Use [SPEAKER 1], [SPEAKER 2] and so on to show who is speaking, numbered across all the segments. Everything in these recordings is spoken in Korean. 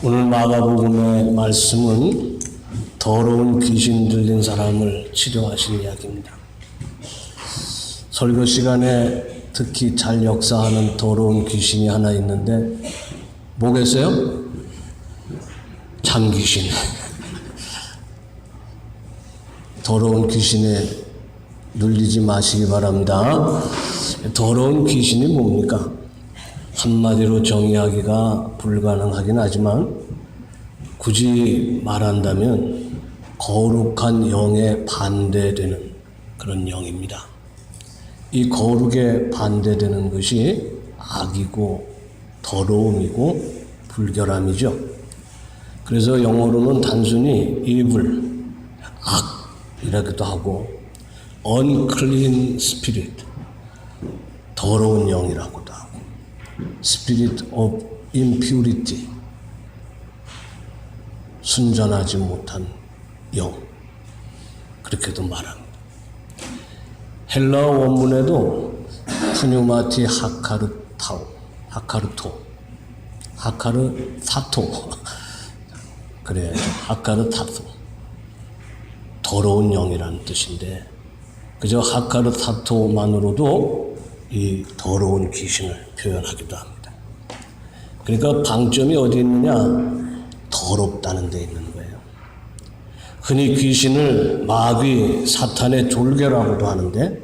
[SPEAKER 1] 오늘 마가복음의 말씀은 더러운 귀신 들린 사람을 치료하신 이야기입니다. 설교 시간에 특히 잘 역사하는 더러운 귀신이 하나 있는데 뭐겠어요? 장귀신. 더러운 귀신에 눌리지 마시기 바랍니다. 더러운 귀신이 뭡니까? 한마디로 정의하기가 불가능하긴 하지만 굳이 말한다면 거룩한 영에 반대되는 그런 영입니다. 이 거룩에 반대되는 것이 악이고 더러움이고 불결함이죠. 그래서 영어로는 단순히 evil, 악이라고도 하고 unclean spirit, 더러운 영이라고도 하고 spirit of impurity, 순전하지 못한 영, 그렇게도 말합니다. 헬라어 원문에도 푸뉴마티 하카르사토 그래, 하카르사토, 더러운 영이라는 뜻인데 그저 하카르사토만으로도 이 더러운 귀신을 표현하기도 합니다. 그러니까 방점이 어디 있느냐? 더럽다는 데 있는 거예요. 흔히 귀신을 마귀, 사탄의 졸개라고도 하는데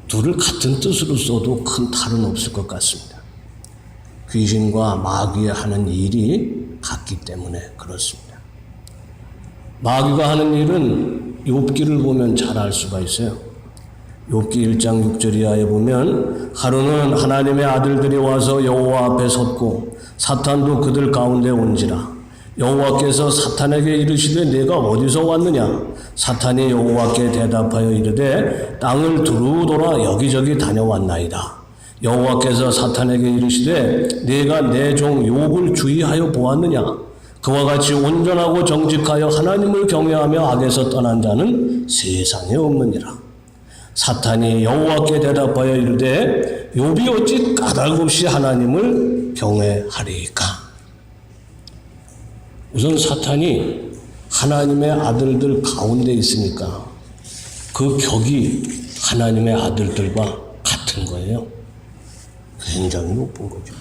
[SPEAKER 1] 둘을 같은 뜻으로 써도 큰 탈은 없을 것 같습니다. 귀신과 마귀가 하는 일이 같기 때문에 그렇습니다. 마귀가 하는 일은 욥기를 보면 잘 알 수가 있어요. 욥기 1장 6절 이하에 보면 하루는 하나님의 아들들이 와서 여호와 앞에 섰고 사탄도 그들 가운데 온지라. 여호와께서 사탄에게 이르시되 내가 어디서 왔느냐? 사탄이 여호와께 대답하여 이르되 땅을 두루 돌아 여기저기 다녀왔나이다. 여호와께서 사탄에게 이르시되 내가 내 종 욥을 주의하여 보았느냐? 그와 같이 온전하고 정직하여 하나님을 경외하며 악에서 떠난 자는 세상에 없느니라. 사탄이 여호와께 대답하여 이르되 욥이 어찌 까닭없이 하나님을 경외하리이까? 우선 사탄이 하나님의 아들들 가운데 있으니까 그 격이 하나님의 아들들과 같은 거예요. 굉장히 높은 거죠.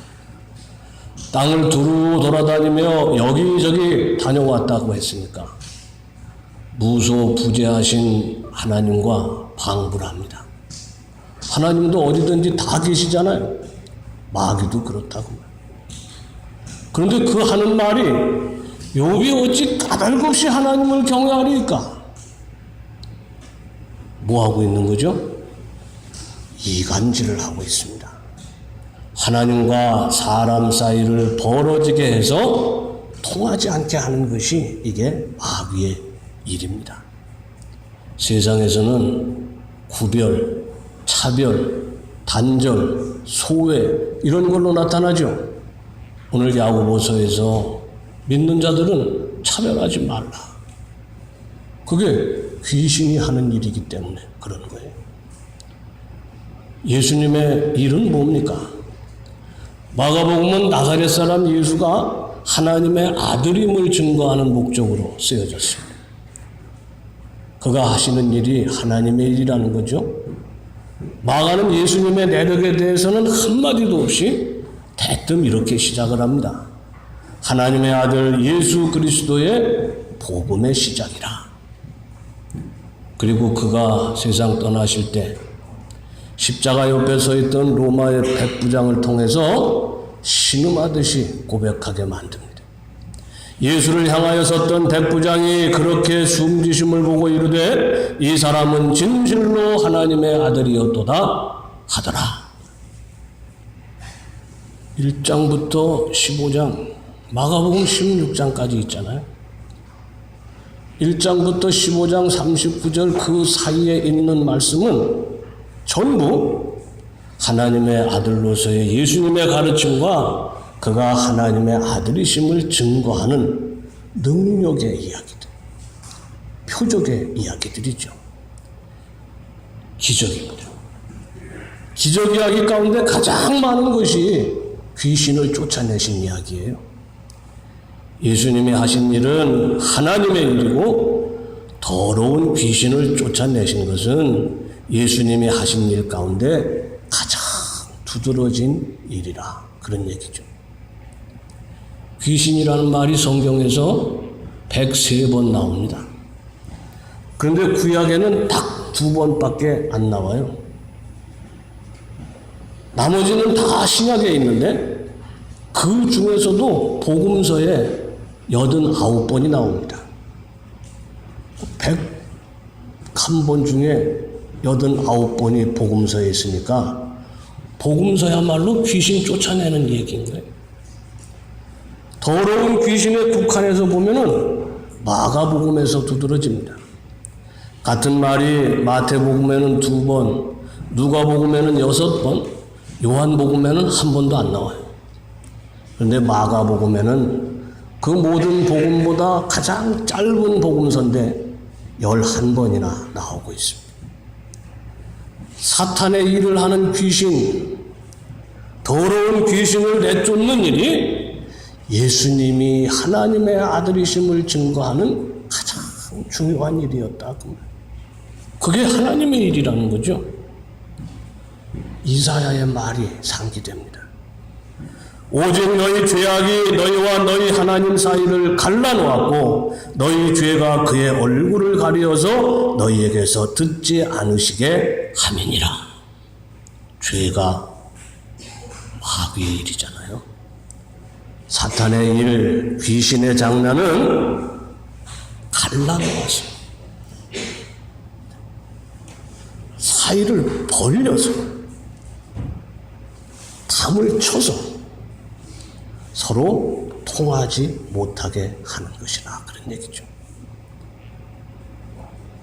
[SPEAKER 1] 땅을 두루 돌아다니며 여기저기 다녀왔다고 했으니까 무소부재하신 하나님과 방불 합니다. 하나님도 어디든지 다 계시잖아요. 마귀도 그렇다고. 그런데 그 하는 말이 욥이 어찌 까닭없이 하나님을 경외하리까? 뭐 하고 있는 거죠? 이간질을 하고 있습니다. 하나님과 사람 사이를 벌어지게 해서 통하지 않게 하는 것이 이게 마귀의 일입니다. 세상에서는 구별, 차별, 단절, 소외 이런 걸로 나타나죠. 오늘 야고보서에서 믿는 자들은 차별하지 말라. 그게 귀신이 하는 일이기 때문에 그런 거예요. 예수님의 일은 뭡니까? 마가복음은 나사렛 사람 예수가 하나님의 아들임을 증거하는 목적으로 쓰여졌습니다. 그가 하시는 일이 하나님의 일이라는 거죠. 마가는 예수님의 내력에 대해서는 한마디도 없이 대뜸 이렇게 시작을 합니다. 하나님의 아들 예수 그리스도의 복음의 시작이라. 그리고 그가 세상 떠나실 때 십자가 옆에 서 있던 로마의 백부장을 통해서 신음하듯이 고백하게 만듭니다. 예수를 향하여 섰던 백부장이 그렇게 숨지심을 보고 이르되 이 사람은 진실로 하나님의 아들이었도다 하더라. 1장부터 15장, 마가복음 16장까지 있잖아요. 1장부터 15장 39절 그 사이에 있는 말씀은 전부 하나님의 아들로서의 예수님의 가르침과 그가 하나님의 아들이심을 증거하는 능력의 이야기들, 표적의 이야기들이죠. 기적입니다. 기적 이야기 가운데 가장 많은 것이 귀신을 쫓아내신 이야기예요. 예수님이 하신 일은 하나님의 일이고 더러운 귀신을 쫓아내신 것은 예수님이 하신 일 가운데 가장 두드러진 일이라 그런 얘기죠. 귀신이라는 말이 성경에서 103번 나옵니다. 그런데 구약에는 딱 2번밖에 안 나와요. 나머지는 다 신약에 있는데 그 중에서도 복음서에 89번이 나옵니다. 101번 중에 89번이 복음서에 있으니까 복음서야말로 귀신 쫓아내는 얘기인 거예요. 더러운 귀신의 국한에서 보면은 마가복음에서 두드러집니다. 같은 말이 마태복음에는 2번, 누가복음에는 6번, 요한복음에는 1번도 안 나와요. 그런데 마가복음에는 그 모든 복음보다 가장 짧은 복음서인데 11번이나 나오고 있습니다. 사탄의 일을 하는 귀신, 더러운 귀신을 내쫓는 일이 예수님이 하나님의 아들이심을 증거하는 가장 중요한 일이었다. 그게 하나님의 일이라는 거죠. 이사야의 말이 상기됩니다. 오직 너희 죄악이 너희와 너희 하나님 사이를 갈라놓았고 너희 죄가 그의 얼굴을 가리어서 너희에게서 듣지 않으시게 함이니라. 죄가 마귀의 일이잖아요. 사탄의 일, 귀신의 장난은 갈라놓았어요. 사이를 벌려서 담을 쳐서 서로 통하지 못하게 하는 것이라 그런 얘기죠.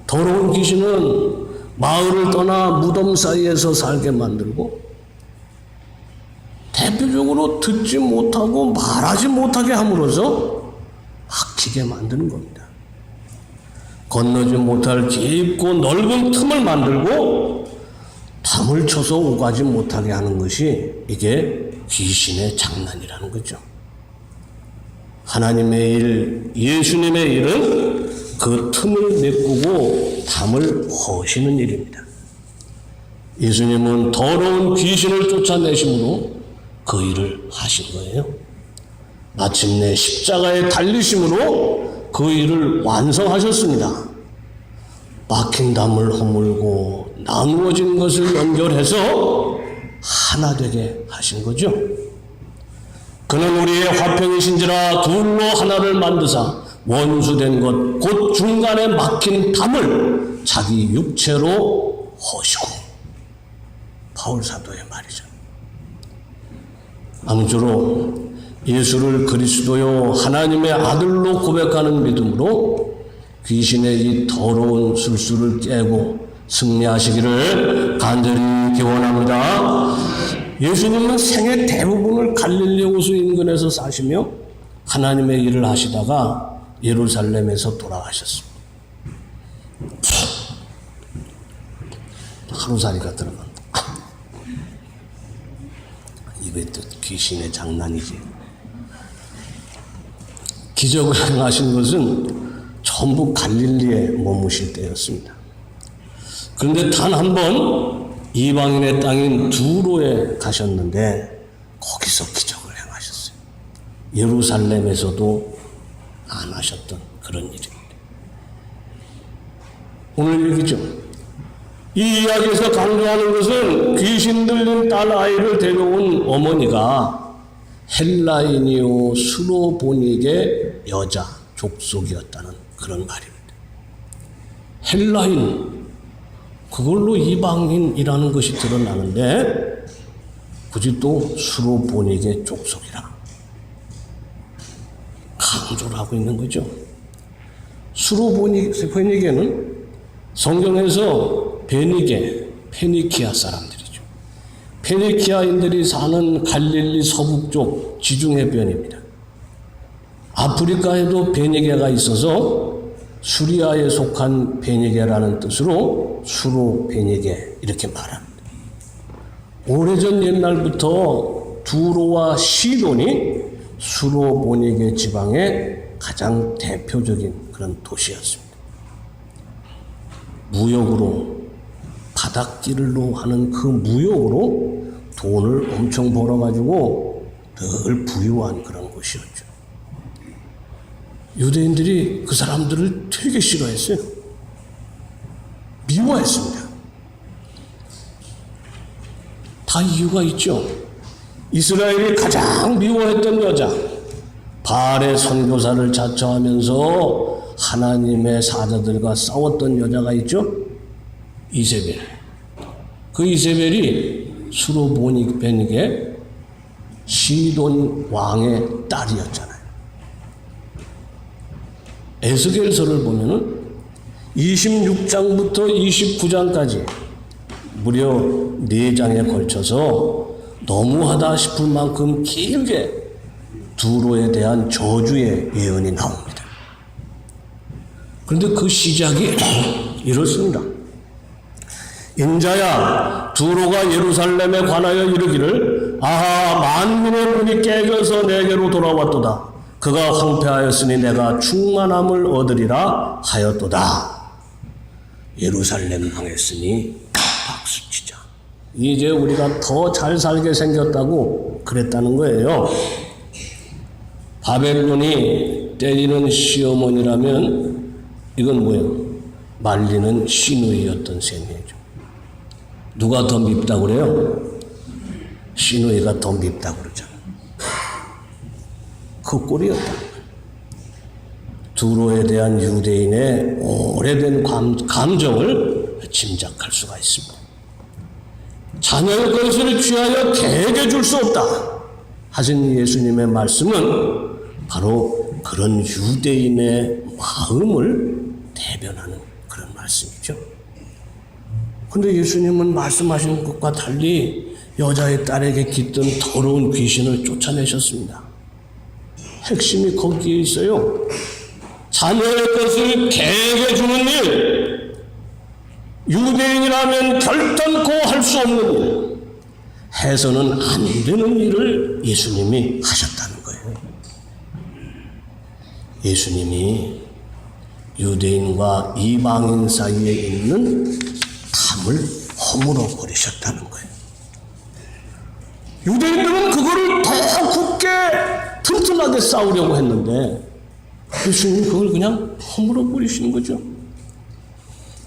[SPEAKER 1] 더러운 귀신은 마을을 떠나 무덤 사이에서 살게 만들고 대표적으로 듣지 못하고 말하지 못하게 함으로써 막히게 만드는 겁니다. 건너지 못할 깊고 넓은 틈을 만들고 담을 쳐서 오가지 못하게 하는 것이 이게 귀신의 장난이라는 거죠. 하나님의 일, 예수님의 일은 그 틈을 메꾸고 담을 허시는 일입니다. 예수님은 더러운 귀신을 쫓아내심으로 그 일을 하신 거예요. 마침내 십자가에 달리심으로 그 일을 완성하셨습니다. 막힌 담을 허물고 나누어진 것을 연결해서 하나 되게 하신 거죠. 그는 우리의 화평이신지라 둘로 하나를 만드사 원수된 것 곧 중간에 막힌 담을 자기 육체로 허시고. 바울 사도의 말이죠. 아무쪼록 예수를 그리스도요 하나님의 아들로 고백하는 믿음으로 귀신의 이 더러운 술수를 깨고 승리하시기를 간절히 기원합니다. 예수님은 생애 대부분을 갈릴리 호수 인근에서 사시며 하나님의 일을 하시다가 예루살렘에서 돌아가셨습니다. 하루살이가 들어간다. 입에 또 귀신의 장난이지. 기적을 행하신 것은 전부 갈릴리에 머무실 때였습니다. 그런데 단 한 번 이방인의 땅인 두로에 가셨는데 거기서 기적을 행하셨어요. 예루살렘에서도 안 하셨던 그런 일입니다. 오늘 얘기죠. 이 이야기에서 강조하는 것은 귀신 들린 딸 아이를 데려온 어머니가 헬라인이요 수로보닉의 여자 족속이었다는 그런 말입니다. 헬라인, 그걸로 이방인이라는 것이 드러나는데 굳이 또 수로보닉의 족속이라 강조를 하고 있는 거죠. 수로보닉에는 성경에서 페니키아 사람들이죠. 페니키아인들이 사는 갈릴리 서북쪽 지중해변입니다. 아프리카에도 베니게가 있어서 수리아에 속한 베니게라는 뜻으로 수로 베니게 이렇게 말합니다. 오래전 옛날부터 두로와 시돈이 수로보니게 지방의 가장 대표적인 그런 도시였습니다. 무역으로 바닷길로 하는 그 무역으로 돈을 엄청 벌어가지고 늘 부유한 그런 곳이었죠. 유대인들이 그 사람들을 되게 싫어했어요. 미워했습니다. 다 이유가 있죠. 이스라엘이 가장 미워했던 여자, 바알의 선교사를 자처하면서 하나님의 사자들과 싸웠던 여자가 있죠. 이세벨. 그 이세벨이 수로보니게 시돈 왕의 딸이었잖아요. 에스겔서를 보면은 26장부터 29장까지 무려 4장에 걸쳐서 너무하다 싶을 만큼 길게 두로에 대한 저주의 예언이 나옵니다. 그런데 그 시작이 이렇습니다. 인자야, 두로가 예루살렘에 관하여 이르기를 아하, 만민의 문이 깨져서 내게로 돌아왔도다. 그가 황폐하였으니 내가 충만함을 얻으리라 하였도다. 예루살렘 망했으니 박수치자. 이제 우리가 더 잘 살게 생겼다고 그랬다는 거예요. 바벨론이 때리는 시어머니라면 이건 뭐예요? 말리는 시누이였던 셈이죠. 누가 더 밉다고 그래요? 시누이가 더 밉다고 그러잖아요. 그 꼴이었다는 거예요. 두로에 대한 유대인의 오래된 감정을 짐작할 수가 있습니다. 자녀의 것을 취하여 개에게 줄 수 없다 하신 예수님의 말씀은 바로 그런 유대인의 마음을 대변하는 그런 말씀이죠. 그런데 예수님은 말씀하신 것과 달리 여자의 딸에게 깃든 더러운 귀신을 쫓아내셨습니다. 핵심이 거기에 있어요. 자녀의 것을 개에게 주는 일, 유대인이라면 결단코 할 수 없는 일, 해서는 안 되는 일을 예수님이 하셨다는 거예요. 예수님이 유대인과 이방인 사이에 있는 담을 허물어 버리셨다는 거예요. 유대인들은 그거를 더 굳게 튼튼하게 싸우려고 했는데 예수님이 그걸 그냥 허물어 버리시는 거죠.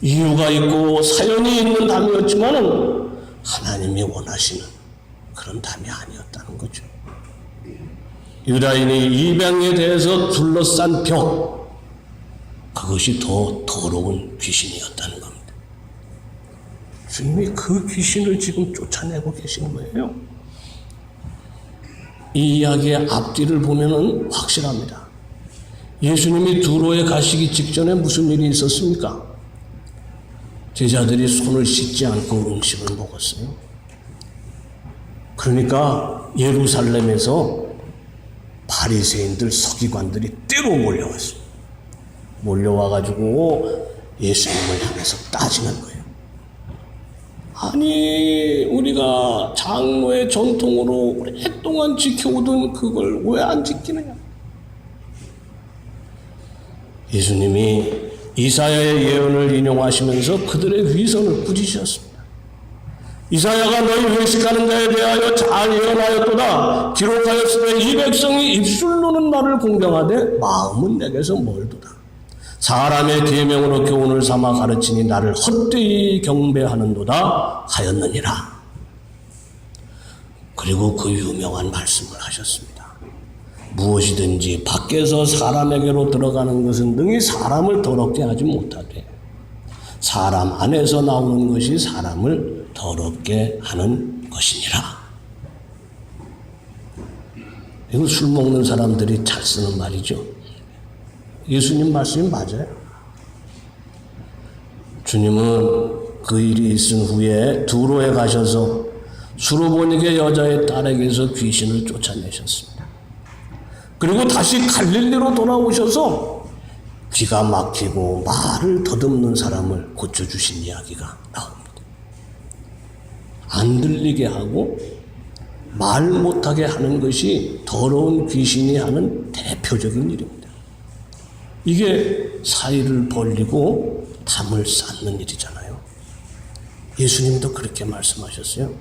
[SPEAKER 1] 이유가 있고 사연이 있는 담이었지만은 하나님이 원하시는 그런 담이 아니었다는 거죠. 유다인이 이방에 대해서 둘러싼 벽, 그것이 더 더러운 귀신이었다는 겁니다. 주님이 그 귀신을 지금 쫓아내고 계시는 거예요. 이 이야기의 앞뒤를 보면은 확실합니다. 예수님이 두로에 가시기 직전에 무슨 일이 있었습니까? 제자들이 손을 씻지 않고 음식을 먹었어요. 그러니까 예루살렘에서 바리새인들, 서기관들이 때로 몰려왔어요. 몰려와가지고 예수님을 향해서 따지는 거예요. 아니, 우리가 장로의 전통으로 오랫동안 지켜오던 그걸 왜 안 지키느냐? 예수님이 이사야의 예언을 인용하시면서 그들의 위선을 꾸짖으셨습니다. 이사야가 너희 회식하는 자에 대하여 잘 예언하였도다. 기록하였으되 이 백성이 입술로는 나를 공경하되 마음은 내게서 멀도다. 사람의 계명으로 교훈을 삼아 가르치니 나를 헛되이 경배하는도다 하였느니라. 그리고 그 유명한 말씀을 하셨습니다. 무엇이든지 밖에서 사람에게로 들어가는 것은 능히 사람을 더럽게 하지 못하되 사람 안에서 나오는 것이 사람을 더럽게 하는 것이니라. 이거 술 먹는 사람들이 잘 쓰는 말이죠. 예수님 말씀이 맞아요. 주님은 그 일이 있은 후에 두로에 가셔서 수로보니게 여자의 딸에게서 귀신을 쫓아내셨습니다. 그리고 다시 갈릴리로 돌아오셔서 귀가 막히고 말을 더듬는 사람을 고쳐주신 이야기가 나옵니다. 안 들리게 하고 말 못하게 하는 것이 더러운 귀신이 하는 대표적인 일입니다. 이게 사이를 벌리고 담을 쌓는 일이잖아요. 예수님도 그렇게 말씀하셨어요.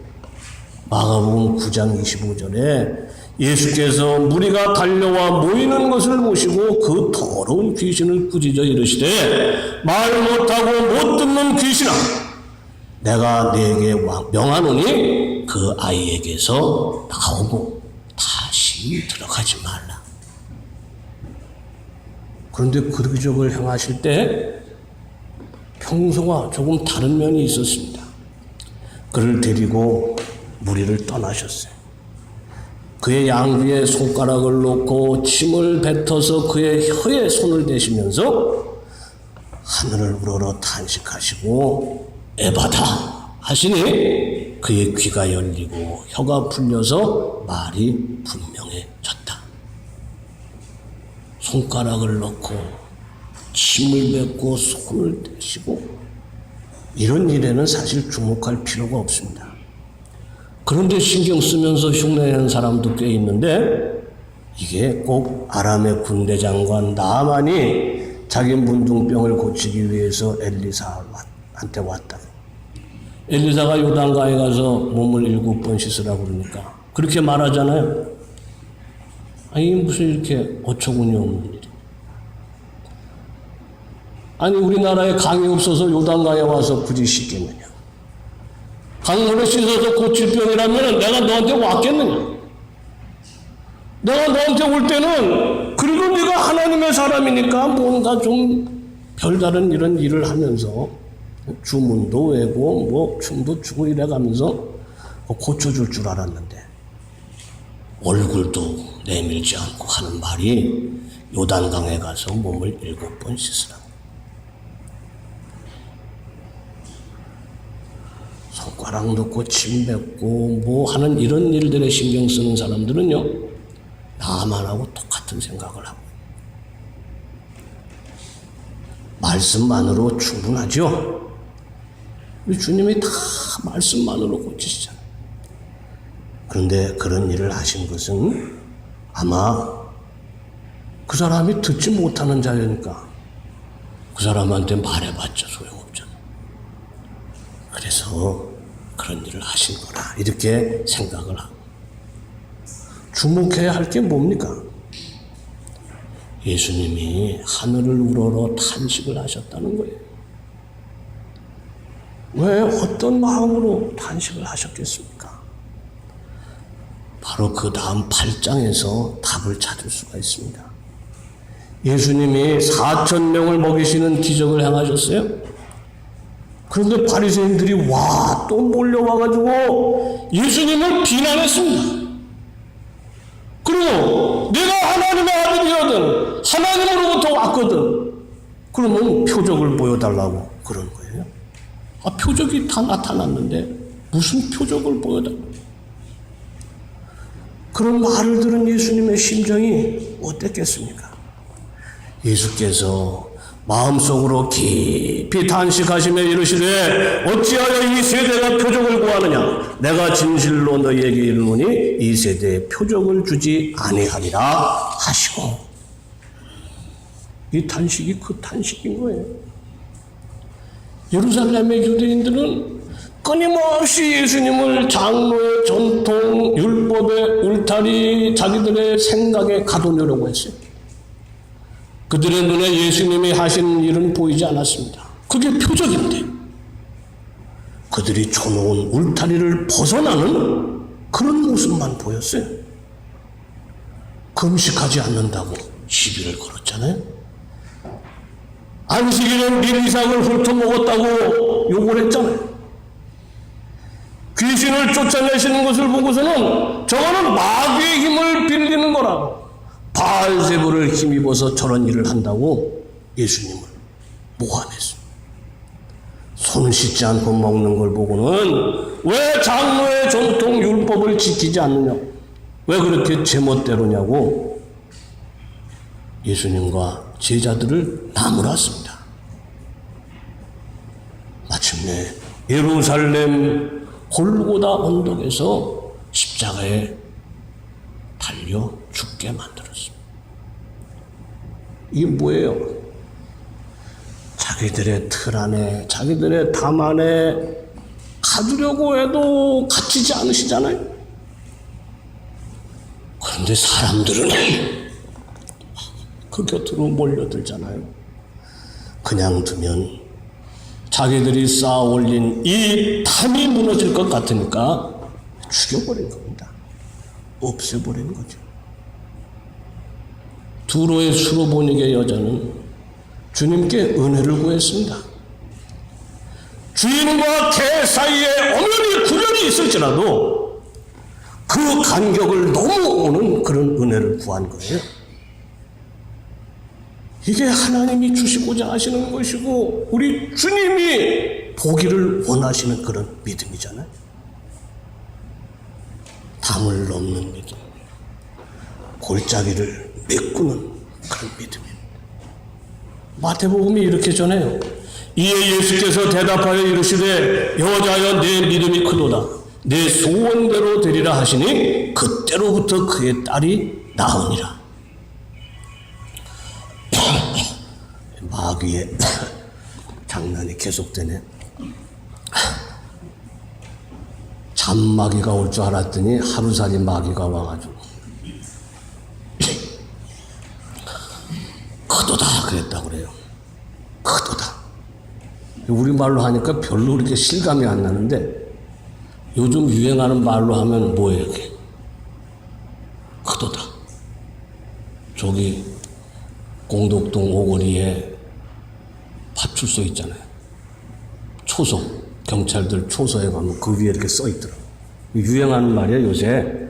[SPEAKER 1] 마가복음 9장 25절에 예수께서 무리가 달려와 모이는 것을 보시고 그 더러운 귀신을 꾸짖어 이르시되 말 못하고 못 듣는 귀신아, 내가 네게 명하노니 그 아이에게서 나오고 다시 들어가지 말라. 그런데 그 기적을 행하실 때 평소와 조금 다른 면이 있었습니다. 그를 데리고 무리를 떠나셨어요. 그의 양귀에 손가락을 놓고 침을 뱉어서 그의 혀에 손을 대시면서 하늘을 우러러 탄식하시고 에바다 하시니 그의 귀가 열리고 혀가 풀려서 말이 분명해졌다. 손가락을 넣고 침을 뱉고 손을 대시고 이런 일에는 사실 주목할 필요가 없습니다. 그런데 신경 쓰면서 흉내내는 사람도 꽤 있는데 이게 꼭 아람의 군대 장관 나아만이 자기 문둥병을 고치기 위해서 엘리사한테 왔다. 엘리사가 요단강에 가서 몸을 7번 씻으라고 그러니까 그렇게 말하잖아요. 아니 무슨 이렇게 어처구니 없는 일이. 아니 우리나라에 강이 없어서 요단강에 와서 굳이 씻겠느냐. 강물을 씻어서 고칠 병이라면 내가 너한테 왔겠느냐. 내가 너한테 올 때는 그리고 네가 하나님의 사람이니까 뭔가 좀 별다른 이런 일을 하면서 주문도 외고 뭐 춤도 추고 이래가면서 고쳐줄 줄 알았는데 얼굴도 내밀지 않고 하는 말이 요단강에 가서 몸을 7번 씻으라. 손가락 넣고 침 뱉고 뭐 하는 이런 일들에 신경 쓰는 사람들은요 나만하고 똑같은 생각을 하고 말씀만으로 충분하죠. 우리 주님이 다 말씀만으로 고치시잖아요. 그런데 그런 일을 하신 것은 아마 그 사람이 듣지 못하는 자니까 그 사람한테 말해봤자 소용없잖아요. 그래서 그런 일을 하신 거라 이렇게 생각을 하고 주목해야 할 게 뭡니까? 예수님이 하늘을 우러러 탄식을 하셨다는 거예요. 왜 어떤 마음으로 탄식을 하셨겠습니까? 바로 그 다음 8장에서 답을 찾을 수가 있습니다. 예수님이 4,000명을 먹이시는 기적을 행하셨어요. 그런데 바리새인들이 또 몰려와가지고 예수님을 비난했습니다. 그리고 내가 하나님의 아들이거든, 하나님으로부터 왔거든, 그러면 표적을 보여달라고 그런 거예요. 표적이 다 나타났는데 무슨 표적을 보여달라고. 그런 말을 들은 예수님의 심정이 어땠겠습니까? 예수께서 마음속으로 깊이 탄식하시며 이르시되 어찌하여 이 세대가 표적을 구하느냐. 내가 진실로 너희에게 이르노니 이 세대에 표적을 주지 아니하리라 하시고. 이 탄식이 그 탄식인 거예요. 예루살렘의 유대인들은 끊임없이 예수님을 장로의 전통, 율법의 울타리, 자기들의 생각에 가두려고 했어요. 그들의 눈에 예수님이 하신 일은 보이지 않았습니다. 그게 표적인데 그들이 쳐놓은 울타리를 벗어나는 그런 모습만 보였어요. 금식하지 않는다고 시비를 걸었잖아요. 안식일은 밀 이삭을 훑어먹었다고 욕을 했잖아요. 귀신을 쫓아내시는 것을 보고서는 저거는 마귀의 힘을 빌리는 거라고, 바알세불을 힘입어서 저런 일을 한다고 예수님을 모함했습니다. 손 씻지 않고 먹는 걸 보고는 왜 장로의 전통 율법을 지키지 않느냐, 왜 그렇게 제멋대로냐고 예수님과 제자들을 나무랐습니다. 마침내 예루살렘 골고다 언덕에서 십자가에 달려 죽게 만들었습니다. 이게 뭐예요? 자기들의 틀 안에, 자기들의 담 안에 가두려고 해도 갇히지 않으시잖아요. 그런데 사람들은 그 곁으로 몰려들잖아요. 그냥 두면 자기들이 쌓아 올린 이 담이 무너질 것 같으니까 죽여버린 겁니다. 없애버린 거죠. 두로의 수로보니게 여자는 주님께 은혜를 구했습니다. 주인과 개 사이에 엄연히 구별이 있을지라도 그 간격을 넘어오는 그런 은혜를 구한 거예요. 이게 하나님이 주시고자 하시는 것이고 우리 주님이 보기를 원하시는 그런 믿음이잖아요. 담을 넘는 믿음, 골짜기를 메꾸는 그런 믿음입니다. 마태복음이 이렇게 전해요. 이에 예수께서 대답하여 이르시되 여자여 내 믿음이 크도다. 내 소원대로 되리라 하시니 그때로부터 그의 딸이 나으니라. 마귀의 장난이 계속되네. 잠마귀가 올 줄 알았더니 하루살이 마귀가 와가지고 크도다 그랬다고 그래요. 크도다. 우리말로 하니까 별로 그렇게 실감이 안 나는데 요즘 유행하는 말로 하면 뭐예요 이게? 크도다. 저기 공덕동 오거리에 파출소 있잖아요. 초소, 경찰들 초소에 가면 그 위에 이렇게 써 있더라고요. 유행하는 말이에요 요새.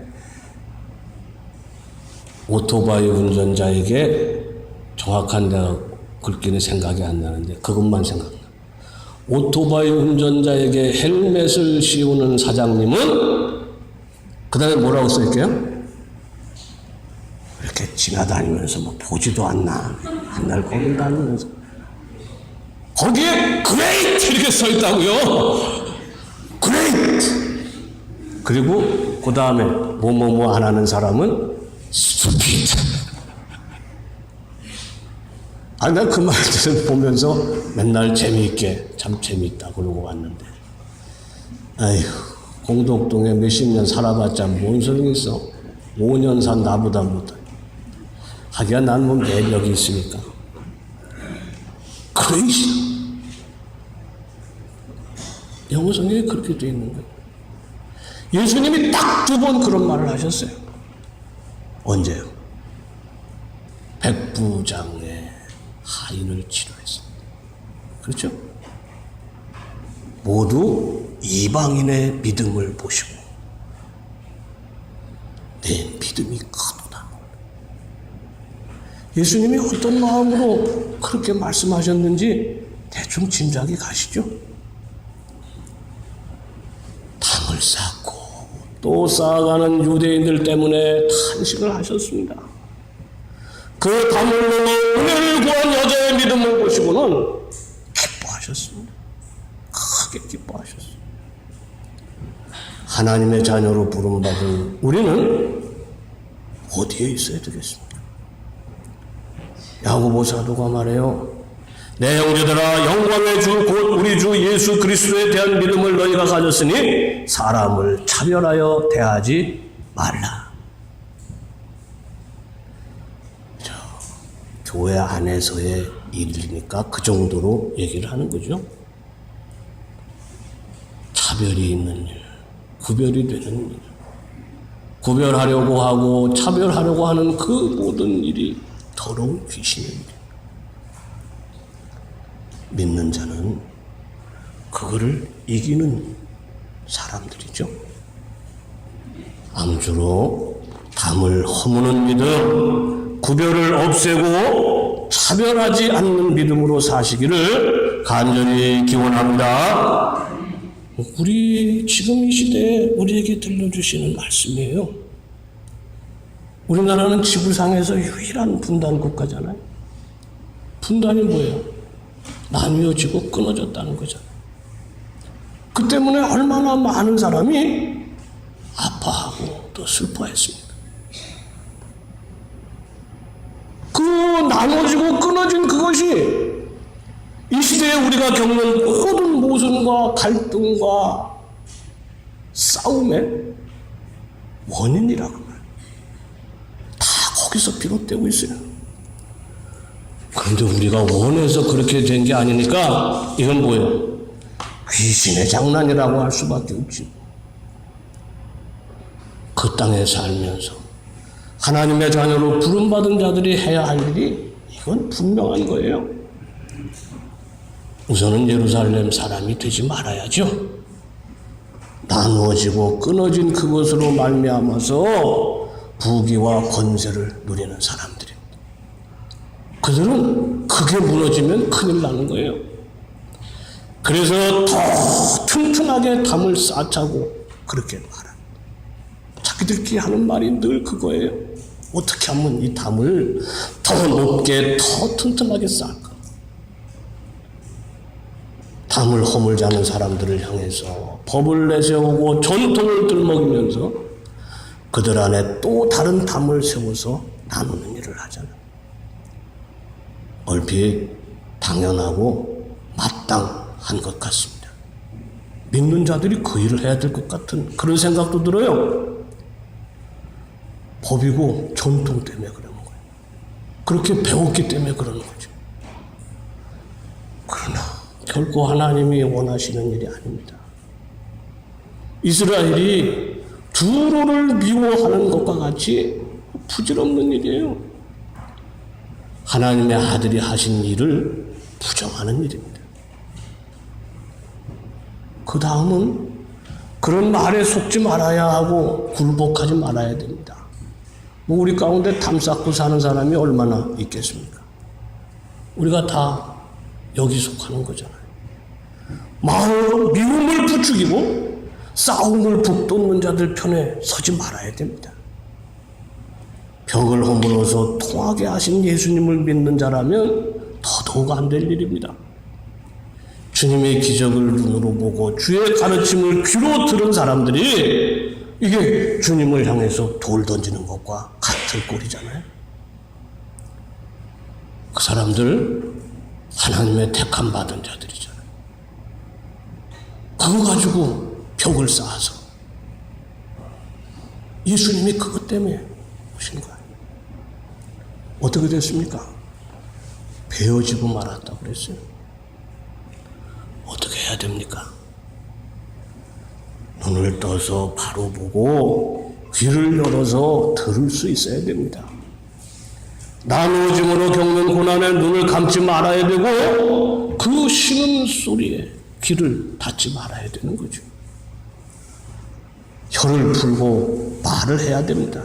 [SPEAKER 1] 오토바이 운전자에게 정확한 데가 글귀는 생각이 안 나는데 그것만 생각나. 오토바이 운전자에게 헬멧을 씌우는 사장님은 그 다음에 뭐라고 써있게요? 이렇게 지나다니면서 뭐 보지도 않나 한날 거길 다니면서 거기에 그레이트 이렇게 써있다고요. 그레이트. 그리고 그 다음에 뭐뭐뭐 안 하는 사람은 스투피드. 아, 난 그 말들을 보면서 맨날 재미있게 참 재미있다 그러고 왔는데 아휴 공덕동에 몇십 년 살아봤자 뭔 소용이 있어. 5년 산 나보다 못해. 하기야 난 뭐 매력이 있으니까. 크레이시. 영어 성경에 그렇게 되어 있는 거예요. 예수님이 딱 두 번 그런 말을 하셨어요. 언제요? 백부장의 하인을 치료했습니다. 그렇죠? 모두 이방인의 믿음을 보시고 내 믿음이 크도다. 예수님이 어떤 마음으로 그렇게 말씀하셨는지 대충 짐작이 가시죠? 담을 쌓고 또 쌓아가는 유대인들 때문에 탄식을 하셨습니다. 그 담을 넘어 은혜를 구한 여자의 믿음을 보시고는 기뻐하셨습니다. 크게 기뻐하셨습니다. 하나님의 자녀로 부름받은 우리는 어디에 있어야 되겠습니까? 야고보 사도가 말해요. 내 형제들아 영광의 주 곧 우리 주 예수 그리스도에 대한 믿음을 너희가 가졌으니 사람을 차별하여 대하지 말라. 교회 안에서의 일이니까 그 정도로 얘기를 하는 거죠. 차별이 있는 일, 구별이 되는 일, 구별하려고 하고 차별하려고 하는 그 모든 일이 더러운 귀신입니다. 믿는 자는 그거를 이기는 사람들이죠. 암주로 담을 허무는 믿음, 구별을 없애고 차별하지 않는 믿음으로 사시기를 간절히 기원합니다. 우리 지금 이 시대에 우리에게 들려주시는 말씀이에요. 우리나라는 지구상에서 유일한 분단 국가잖아요. 분단이 뭐예요? 나뉘어지고 끊어졌다는 거잖아요. 그 때문에 얼마나 많은 사람이 아파하고 또 슬퍼했습니다. 그 나눠지고 끊어진 그것이 이 시대에 우리가 겪는 모든 모순과 갈등과 싸움의 원인이라고 말해요. 다 거기서 비롯되고 있어요. 그런데 우리가 원해서 그렇게 된 게 아니니까 이건 뭐예요? 귀신의 장난이라고 할 수밖에 없지. 그 땅에 살면서 하나님의 자녀로 부름받은 자들이 해야 할 일이 이건 분명한 거예요. 우선은 예루살렘 사람이 되지 말아야죠. 나누어지고 끊어진 그것으로 말미암아서 부귀와 권세를 누리는 사람들입니다. 그들은 크게 무너지면 큰일 나는 거예요. 그래서 더 튼튼하게 담을 쌓자고 그렇게 말합니다. 자기들끼리 하는 말이 늘 그거예요. 어떻게 하면 이 담을 더 높게 더 튼튼하게 쌓을까? 담을 허물지 않은 사람들을 향해서 법을 내세우고 전통을 들먹이면서 그들 안에 또 다른 담을 세워서 나누는 일을 하잖아요. 얼핏 당연하고 마땅한 것 같습니다. 믿는 자들이 그 일을 해야 될 것 같은 그런 생각도 들어요. 법이고 전통 때문에 그러는 거예요. 그렇게 배웠기 때문에 그러는 거죠. 그러나 결코 하나님이 원하시는 일이 아닙니다. 이스라엘이 두로를 미워하는 것과 같이 부질없는 일이에요. 하나님의 아들이 하신 일을 부정하는 일입니다. 그 다음은 그런 말에 속지 말아야 하고 굴복하지 말아야 됩니다. 뭐 우리 가운데 담 쌓고 사는 사람이 얼마나 있겠습니까? 우리가 다 여기 속하는 거잖아요. 미움을 부추기고 싸움을 북돋는 자들 편에 서지 말아야 됩니다. 벽을 허물어서 통하게 하신 예수님을 믿는 자라면 더더욱 안 될 일입니다. 주님의 기적을 눈으로 보고 주의 가르침을 귀로 들은 사람들이 이게 주님을 향해서 돌 던지는 것과 같은 꼴이잖아요. 그 사람들 하나님의 택함 받은 자들이잖아요. 그거 가지고 벽을 쌓아서 예수님이 그것 때문에 오신 거예요. 어떻게 됐습니까? 베어지고 말았다고 그랬어요. 어떻게 해야 됩니까? 눈을 떠서 바로 보고 귀를 열어서 들을 수 있어야 됩니다. 나누어짐으로 겪는 고난에 눈을 감지 말아야 되고 그 쉬는 소리에 귀를 닫지 말아야 되는 거죠. 혀를 풀고 말을 해야 됩니다.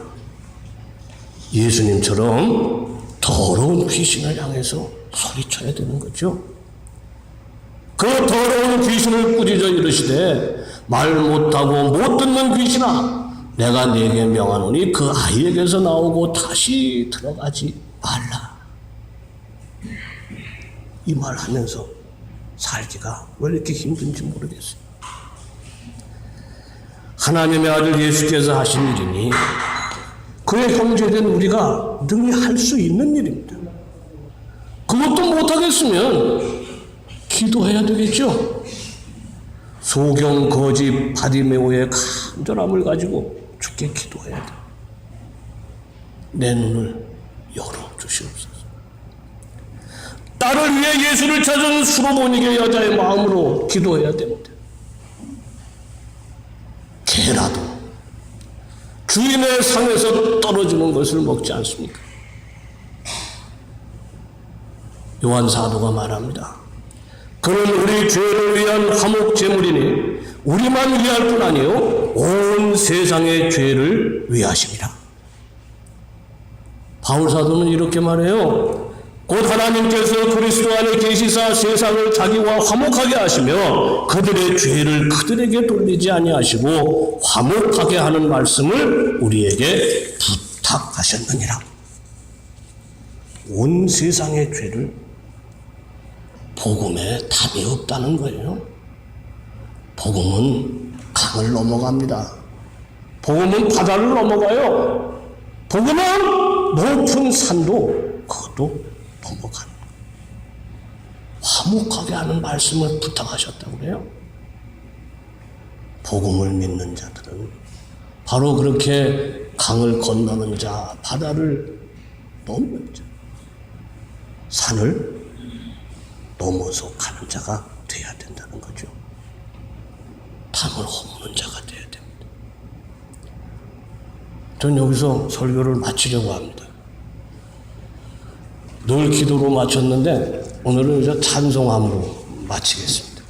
[SPEAKER 1] 예수님처럼 더러운 귀신을 향해서 소리쳐야 되는 거죠. 그 더러운 귀신을 꾸짖어 이르시되 말 못하고 못 듣는 귀신아 내가 네게 명하노니 그 아이에게서 나오고 다시 들어가지 말라. 이 말 하면서 살기가 왜 이렇게 힘든지 모르겠어요. 하나님의 아들 예수께서 하신 일이니 그의 형제된 우리가 능히 할 수 있는 일입니다. 그것도 못하겠으면 기도해야 되겠죠. 소경 거지 바디메오의 간절함을 가지고 주께 기도해야 돼. 내 눈을 열어주시옵소서. 딸을 위해 예수를 찾은 수로보니게 여자의 마음으로 기도해야 됩니다. 개라도 주인의 상에서 떨어지는 것을 먹지 않습니까? 요한 사도가 말합니다. 그는 우리 죄를 위한 화목 제물이니 우리만 위할 뿐 아니요 온 세상의 죄를 위하심이라. 바울 사도는 이렇게 말해요. 곧 하나님께서 그리스도 안에 계시사 세상을 자기와 화목하게 하시며 그들의 죄를 그들에게 돌리지 아니하시고 화목하게 하는 말씀을 우리에게 부탁하셨느니라. 온 세상의 죄를 복음에 답이 없다는 거예요. 복음은 강을 넘어갑니다. 복음은 바다를 넘어가요. 복음은 높은 산도 그것도 넘어가는 거예요. 화목하게 하는 말씀을 부탁하셨다고 그래요. 복음을 믿는 자들은 바로 그렇게 강을 건너는 자, 바다를 넘는 자, 산을 넘어서 가는 자가 돼야 된다는 거죠. 담을 허무는 자가 돼야 됩니다. 전 여기서 설교를 마치려고 합니다. 늘 기도로 마쳤는데 오늘은 이제 찬송함으로 마치겠습니다.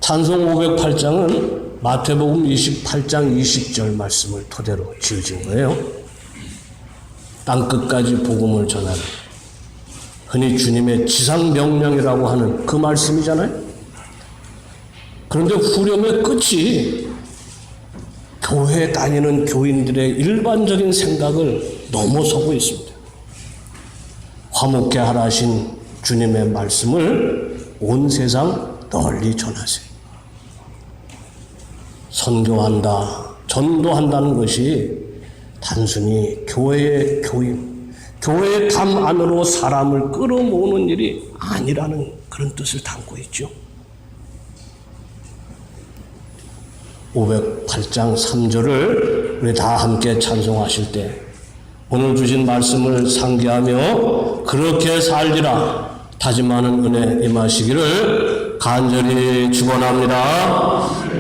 [SPEAKER 1] 찬송 508장은 마태복음 28장 20절 말씀을 토대로 지어진 거예요. 땅끝까지 복음을 전하는, 흔히 주님의 지상명령이라고 하는 그 말씀이잖아요. 그런데 후렴의 끝이 교회 다니는 교인들의 일반적인 생각을 넘어서고 있습니다. 화목케 하라 하신 주님의 말씀을 온 세상 널리 전하세요. 선교한다, 전도한다는 것이 단순히 교회의 교인, 교회의 담 안으로 사람을 끌어모으는 일이 아니라는 그런 뜻을 담고 있죠. 508장 3절을 우리 다 함께 찬송하실 때 오늘 주신 말씀을 상기하며 그렇게 살리라 다짐하는 은혜 임하시기를 간절히 축원합니다.